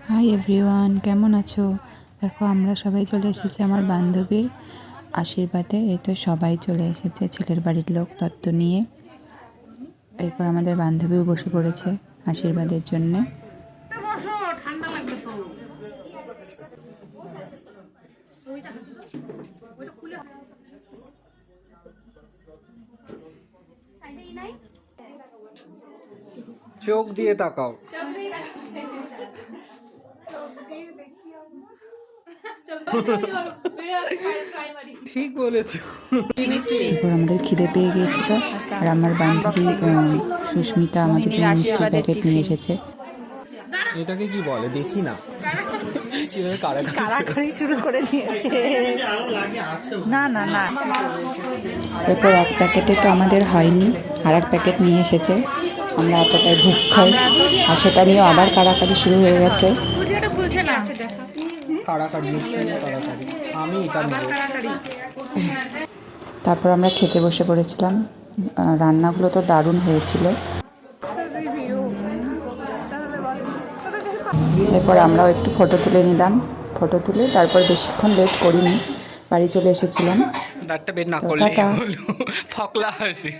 Hi everyone, কেমন আছো? দেখো আমরা সবাই চলে এসেছি আমার বান্ধবীর আশীর্বাদে। এই তো সবাই চলে এসেছে, ছেলের বাড়ির লোক তত্ত্ব নিয়ে। এরপর আমাদের বান্ধবীও বসে পড়েছে আশীর্বাদের জন্যে। চোখ দিয়ে তাকাও। ঠিক বলেছো। এরপর আমাদের খিদে পেয়ে গিয়েছিল, আর আমার বান্ধবী সুস্মিতা আমাদের জন্য মিষ্টির প্যাকেট নিয়ে এসেছে। এটাকে কি বলে দেখি না, কারাকারি শুরু করে দিয়েছে। না না না, এরপর এক প্যাকেটে তো আমাদের হয়নি, আর এক প্যাকেট নিয়ে এসেছে। আমরা এতটাই ভুক খাই, আর সেটা নিয়েও আবার কারাকারি শুরু হয়ে গেছে। কারাকারি মিষ্টি না কারাকারি, আমি এটা নেব। তারপর আমরা খেতে বসে পড়েছিলাম। রান্নাগুলো তো দারুণ হয়েছিল। এরপর আমরাও একটু ফটো তুলে নিলাম। ফটো তুলে তারপর বেশিক্ষণ লেট করিনি, বাড়ি চলে এসেছিলাম। দাঁতটা বের না তো করলে টাটা। ফকলা হাসি।